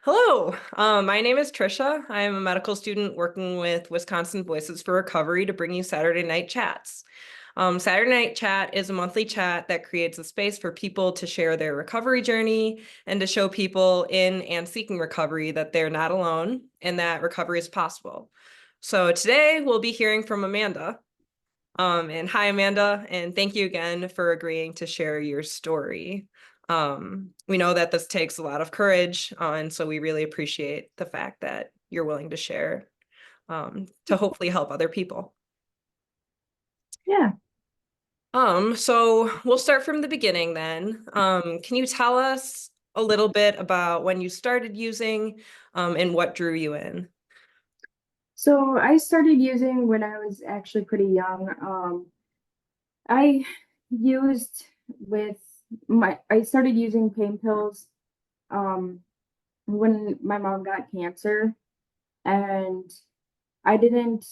Hello, my name is Trisha. I am a medical student working with Wisconsin Voices for Recovery to bring you Saturday Night Chats. Saturday Night Chat is a monthly chat that creates a space for people to share their recovery journey and to show people in and seeking recovery that they're not alone and that recovery is possible. So today we'll be hearing from Amanda. And hi, Amanda, and thank you again for agreeing to share your story. We know that this takes a lot of courage, and so we really appreciate the fact that you're willing to share to hopefully help other people. Yeah. So we'll start from the beginning then. Can you tell us a little bit about when you started using and what drew you in? So I started using when I was actually pretty young. I used I started using pain pills um, when my mom got cancer, and I didn't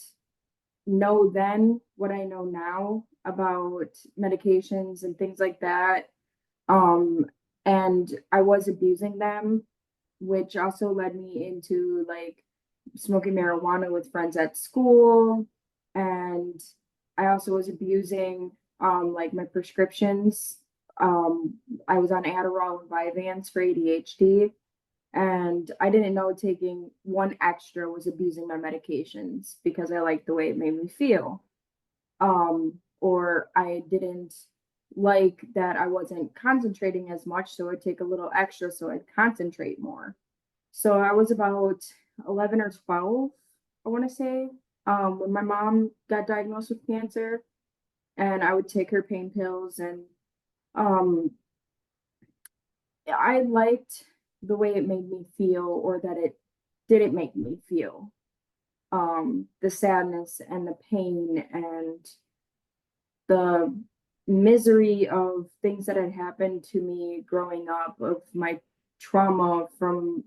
know then what I know now about medications and things like that. Um, and I was abusing them, which also led me into like smoking marijuana with friends at school. And I also was abusing like my prescriptions. I was on Adderall and Vyvanse for ADHD, and I didn't know taking one extra was abusing my medications because I liked the way it made me feel. Or I didn't like that I wasn't concentrating as much, so I'd take a little extra so I'd concentrate more. So I was about 11 or 12, I want to say, when my mom got diagnosed with cancer, and I would take her pain pills. And um, I liked the way it made me feel, or that it didn't make me feel. The sadness and the pain and the misery of things that had happened to me growing up, of my trauma from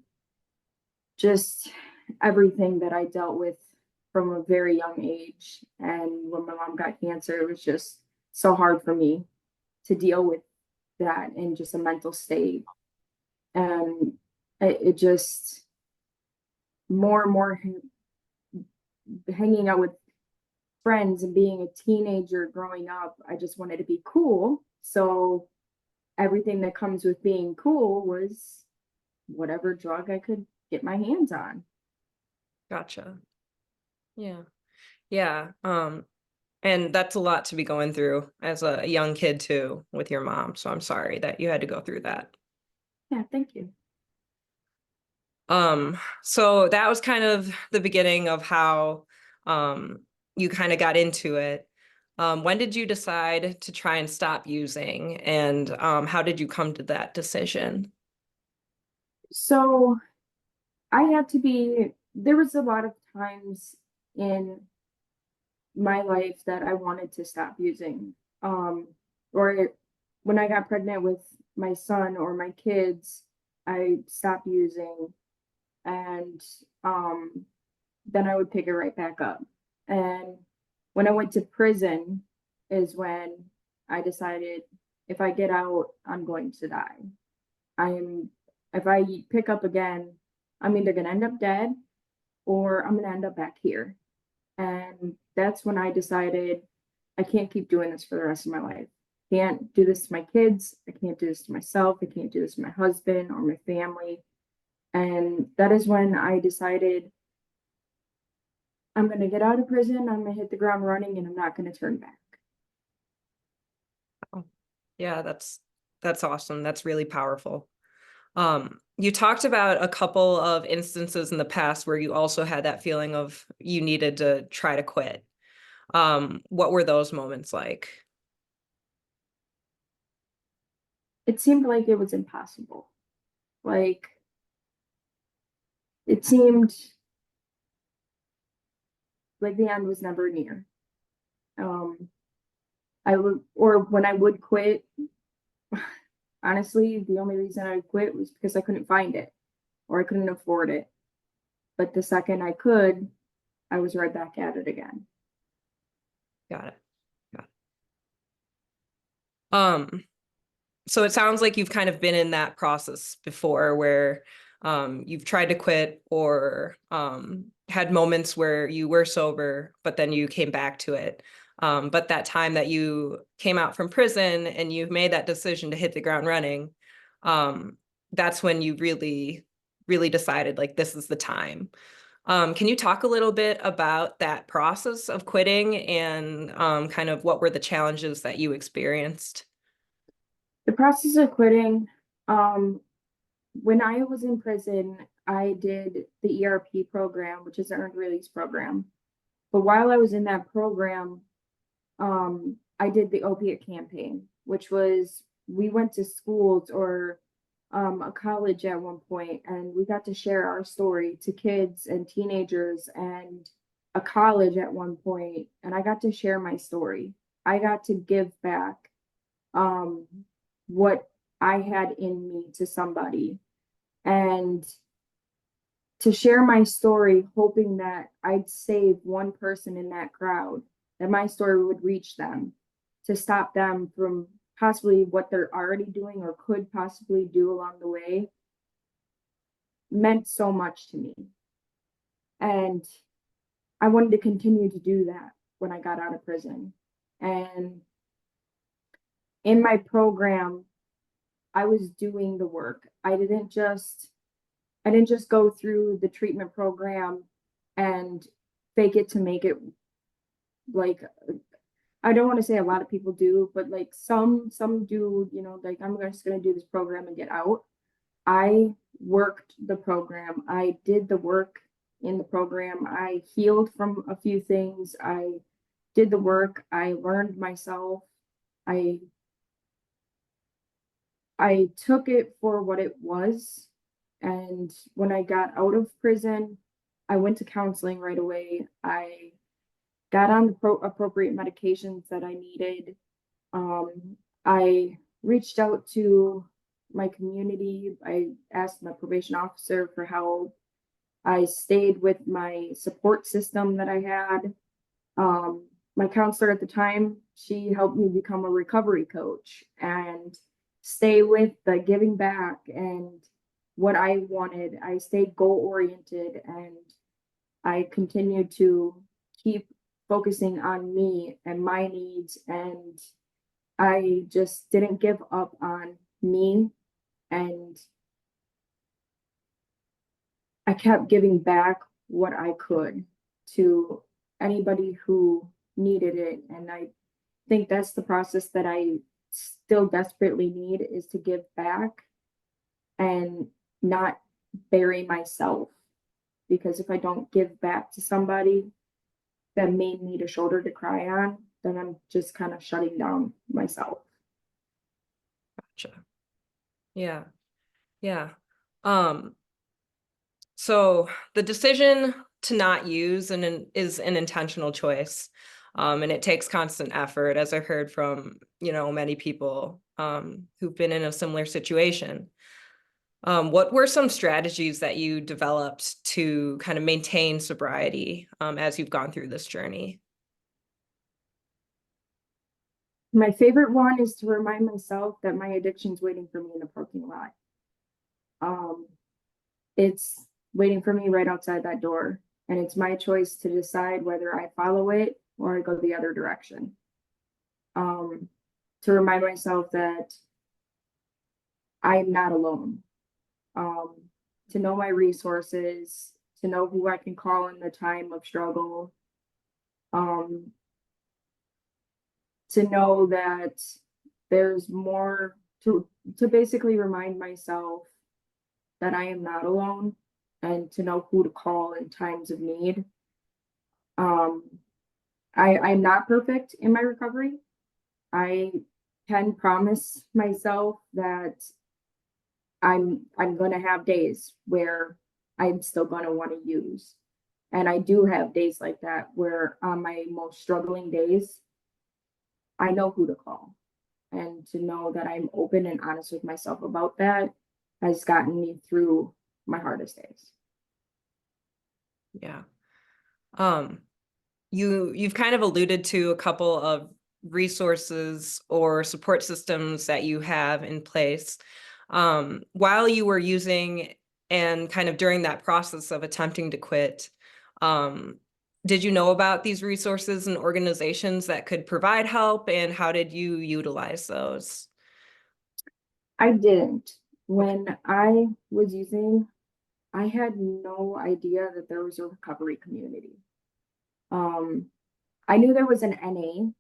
just everything that I dealt with from a very young age. And when my mom got cancer, it was just so hard for me to deal with that in just a mental state. And it just more and more hanging out with friends and being a teenager growing up, I just wanted to be cool. So everything that comes with being cool was whatever drug I could get my hands on. Gotcha. Yeah. Yeah. And that's a lot to be going through as a young kid too with your mom. So I'm sorry that you had to go through that. Yeah, thank you. So that was kind of the beginning of how you kind of got into it. When did you decide to try and stop using, and how did you come to that decision? So I had to be, there was a lot of times in my life that I wanted to stop using. Or when I got pregnant with my son or my kids, I stopped using, and then I would pick it right back up. And when I went to prison is when I decided, if I get out, I'm going to die. I'm If I pick up again, I'm either gonna end up dead or I'm gonna end up back here. And that's when I decided I can't keep doing this for the rest of my life. Can't do this to my kids. I can't do this to myself. I can't do this to my husband or my family. And that is when I decided I'm going to get out of prison. I'm going to hit the ground running, and I'm not going to turn back. Oh, yeah, that's awesome. That's really powerful. You talked about a couple of instances in the past where you also had that feeling of you needed to try to quit. What were those moments like? It seemed like it was impossible. Like, it seemed like the end was never near. Um, I would, or when I would quit, honestly, the only reason I would quit was because I couldn't find it or I couldn't afford it. But the second I could, I was right back at it again. Got it. Got it. So it sounds like you've kind of been in that process before where you've tried to quit or had moments where you were sober, but then you came back to it. But that time that you came out from prison and you've made that decision to hit the ground running, that's when you really, really decided like this is the time. Can you talk a little bit about that process of quitting and kind of what were the challenges that you experienced? The process of quitting, when I was in prison, I did the ERP program, which is an earned release program. But while I was in that program, I did the opiate campaign, which was we went to schools or a college at one point, and we got to share our story to kids and teenagers and a college at one point, and I got to share my story. I got to give back what I had in me to somebody and to share my story, hoping that I'd save one person in that crowd, that my story would reach them to stop them from possibly what they're already doing or could possibly do along the way, meant so much to me. And I wanted to continue to do that when I got out of prison. And in my program, I was doing the work. I didn't just go through the treatment program and fake it to make it. Like, I don't want to say a lot of people do, but like some do, like I'm just going to do this program and get out. I worked the program. I did the work in the program. I healed from a few things. I did the work. I learned myself. I took it for what it was. And when I got out of prison, I went to counseling right away. I got on the appropriate medications that I needed. I reached out to my community. I asked my probation officer for help. I stayed with my support system that I had. My counselor at the time, she helped me become a recovery coach and stay with the giving back and what I wanted. I stayed goal-oriented and I continued to keep focusing on me and my needs, and I just didn't give up on me, and I kept giving back what I could to anybody who needed it. And I think that's the process that I still desperately need, is to give back and not bury myself, because if I don't give back to somebody that may need a shoulder to cry on, then I'm just kind of shutting down myself. Gotcha. Yeah. Yeah. So the decision to not use is an intentional choice. And it takes constant effort, as I've heard from, many people who've been in a similar situation. What were some strategies that you developed to kind of maintain sobriety as you've gone through this journey? My favorite one is to remind myself that my addiction's waiting for me in the parking lot. It's waiting for me right outside that door, and it's my choice to decide whether I follow it or I go the other direction. To remind myself that I'm not alone. To know my resources, to know who I can call in the time of struggle, to know that there's more, to basically remind myself that I am not alone, and to know who to call in times of need. I'm not perfect in my recovery. I can promise myself that I'm going to have days where I'm still going to want to use. And I do have days like that where on my most struggling days, I know who to call. And to know that I'm open and honest with myself about that has gotten me through my hardest days. Yeah. You've kind of alluded to a couple of resources or support systems that you have in place. While you were using And kind of during that process of attempting to quit, did you know about these resources and organizations that could provide help, and how did you utilize those? I didn't. Okay. When I was using, I had no idea that there was a recovery community. Um, I knew there was an NA,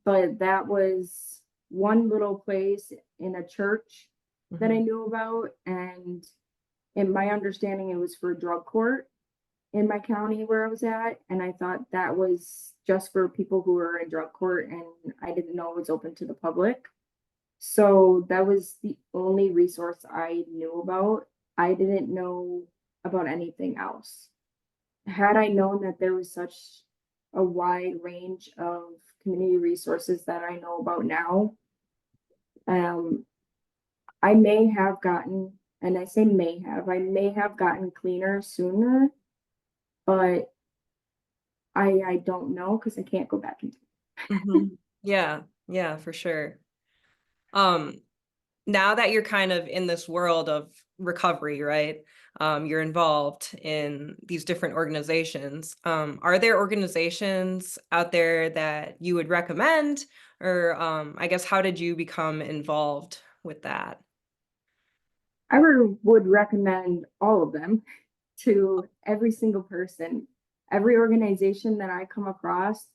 but that was one little place in a church that I Mhm. knew about, and in my understanding, it was for drug court in my county where I was at, and I thought that was just for people who were in drug court, and I didn't know it was open to the public. So that was the only resource I knew about. I didn't know about anything else. Had I known that there was such a wide range of community resources that I know about now, um, I may have gotten, and I say I may have gotten cleaner sooner, but I don't know because I can't go back into Mhm. Yeah, yeah, for sure. Um, Now that you're kind of in this world of recovery, right? You're involved in these different organizations. Are there organizations out there that you would recommend? Or I guess, how did you become involved with that? I would recommend all of them to every single person. Every organization that I come across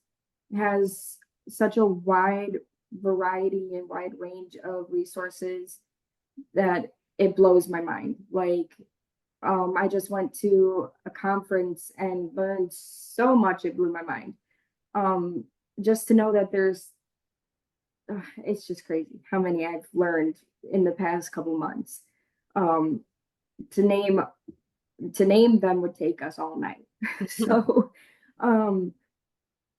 has such a wide variety and wide range of resources that it blows my mind. Like, I just went to a conference and learned so much, it blew my mind. Um, just to know that it's just crazy how many I've learned in the past couple months. Um, to name to name them would take us all night. So, um,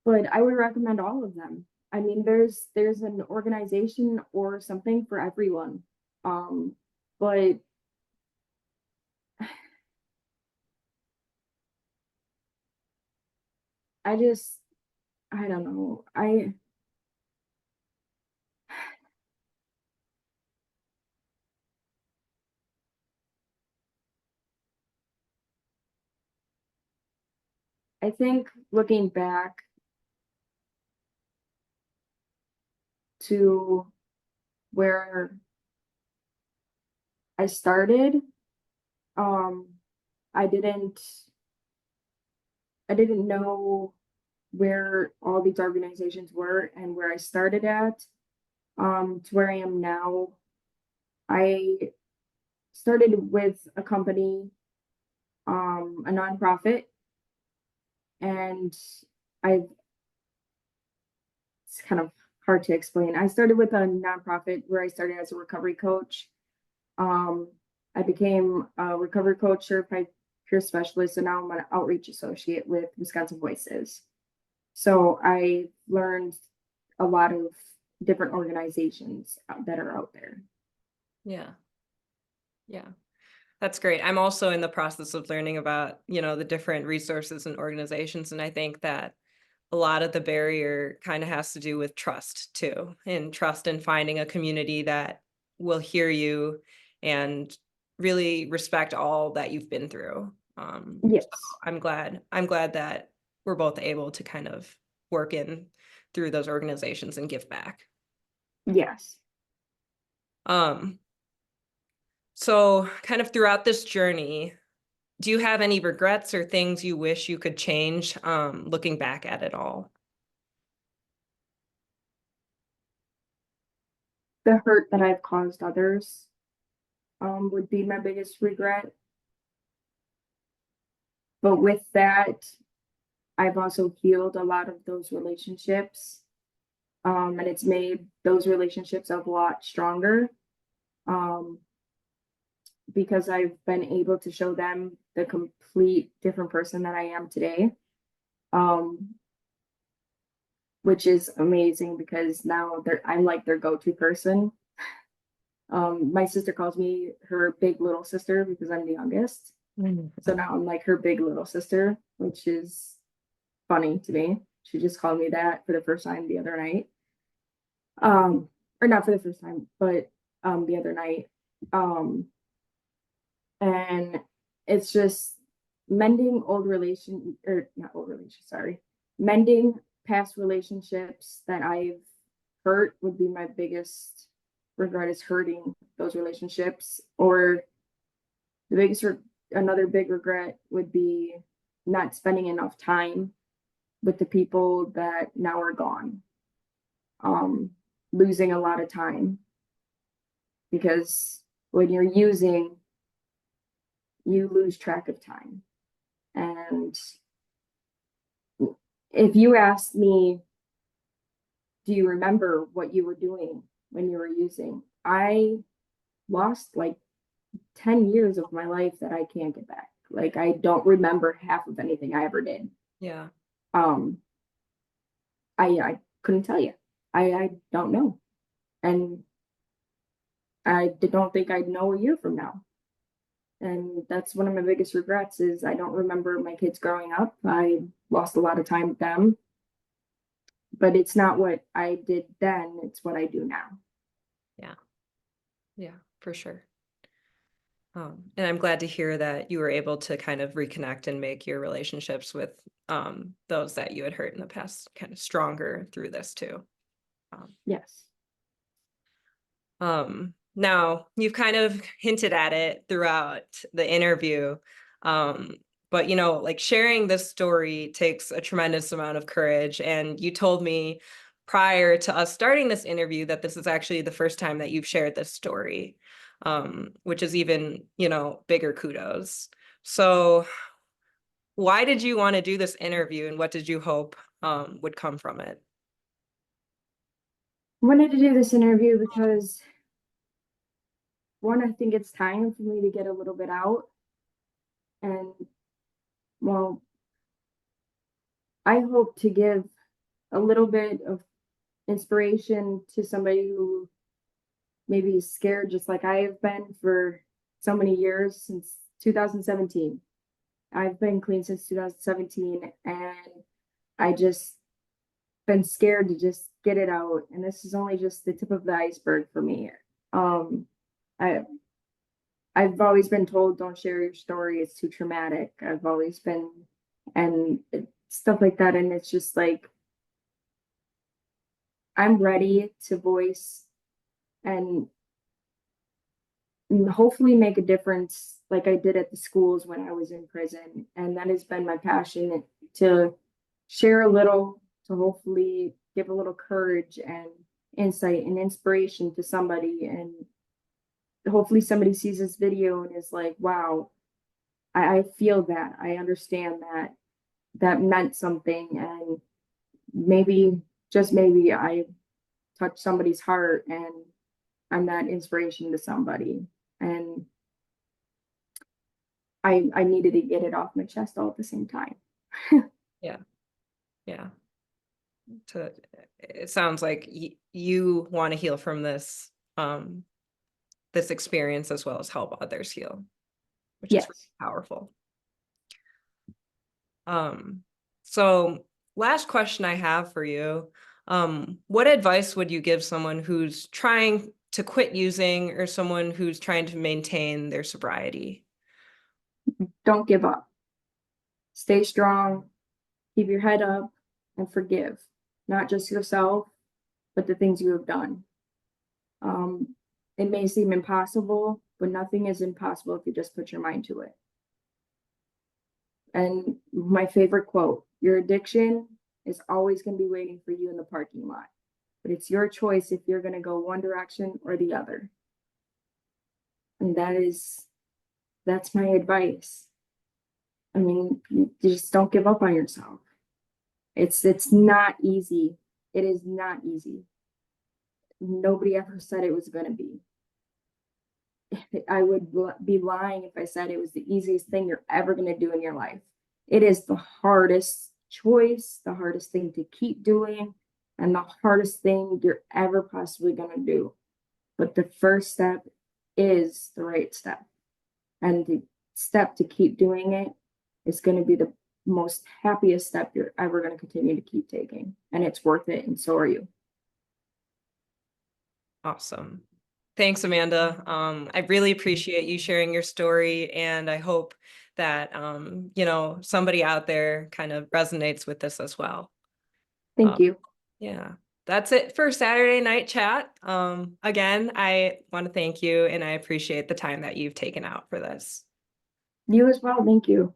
but I would recommend all of them. I mean, there's an organization or something for everyone. Um, but I just I don't know. I think looking back to where I started, um, I didn't I didn't know where all these organizations were and where I started at, to where I am now. I started with a company, a nonprofit, and I it's kind of hard to explain. I started with a nonprofit where I started as a recovery coach. Um, I became a recovery coach, certified peer specialist, and now I'm an outreach associate with Wisconsin Voices. So I learned a lot of different organizations that are out there. Yeah, yeah. That's great. I'm also in the process of learning about, the different resources and organizations. And I think that a lot of the barrier kind of has to do with trust too, and trust in finding a community that will hear you and really respect all that you've been through. So Yes, I'm glad that we're both able to kind of work in through those organizations and give back. yes. Um, so kind of throughout this journey, do you have any regrets or things you wish you could change, looking back at it all? The hurt that I've caused others, would be my biggest regret. But with that, I've also healed a lot of those relationships, and it's made those relationships a lot stronger, um, because I've been able to show them the complete different person that I am today, um, which is amazing because now I'm like their go-to person. My sister calls me her big little sister because I'm the youngest. Mm. So now I'm like her big little sister, which is funny to me. She just called me that for the first time the other night. Um, or not for the first time, but the other night. And it's just mending mending past relationships that I've hurt would be my biggest regret, is hurting those relationships. Or the biggest, another big regret would be not spending enough time with the people that now are gone. Losing a lot of time, because when you're using, you lose track of time. And if you asked me, do you remember what you were doing when you were using? I lost like 10 years of my life that I can't get back. Like, I don't remember half of anything I ever did. Yeah. I couldn't tell you. I don't know. And I don't think I'd know a year from now. And that's one of my biggest regrets, is I don't remember my kids growing up. I lost a lot of time with them. But it's not what I did then, it's what I do now. Yeah. Yeah, for sure. And I'm glad to hear that you were able to kind of reconnect and make your relationships with those that you had hurt in the past kind of stronger through this too. Yes. Now you've kind of hinted at it throughout the interview, but you know, like, sharing this story takes a tremendous amount of courage. And you told me prior to us starting this interview that this is actually the first time that you've shared this story, which is even, you know, bigger kudos. So why did you want to do this interview, and what did you hope would come from it? I wanted to do this interview because, one, I think it's time for me to get a little bit out. And, well, I hope to give a little bit of inspiration to somebody who maybe is scared, just like I have been for so many years, since 2017. I've been clean since 2017, and I just been scared to just get it out. And this is only just the tip of the iceberg for me. I I've always been told, don't share your story, it's too traumatic. I've always been, and stuff like that. And it's just like, I'm ready to voice and hopefully make a difference, like I did at the schools when I was in prison. And that has been my passion, to share a little, to hopefully give a little courage and insight and inspiration to somebody. And hopefully somebody sees this video and is like, wow, I feel that, I understand that, that meant something. And maybe, just maybe, I touched somebody's heart, and I'm that inspiration to somebody. And I needed to get it off my chest all at the same time. Yeah. Yeah. It sounds like you want to heal from this, this experience, as well as help others heal, which is Yes. really powerful. So last question I have for you, what advice would you give someone who's trying to quit using, or someone who's trying to maintain their sobriety? Don't give up. Stay strong, keep your head up, and forgive, not just yourself, but the things you have done. It may seem impossible, but nothing is impossible if you just put your mind to it. And my favorite quote, your addiction is always going to be waiting for you in the parking lot, but it's your choice if you're going to go one direction or the other. And that's my advice. I mean, you just don't give up on yourself. It's not easy. It is not easy. Nobody ever said it was going to be. I would be lying if I said it was the easiest thing you're ever going to do in your life. It is the hardest choice, the hardest thing to keep doing, and the hardest thing you're ever possibly going to do. But the first step is the right step. And the step to keep doing it is going to be the most happiest step you're ever going to continue to keep taking. And it's worth it, and so are you. Awesome. Thanks, Amanda. I really appreciate you sharing your story, and I hope that somebody out there kind of resonates with this as well. Thank Um, you. yeah, that's it for Saturday Night Chat. Again, I want to thank you, and I appreciate the time that you've taken out for this. You as well. Thank you.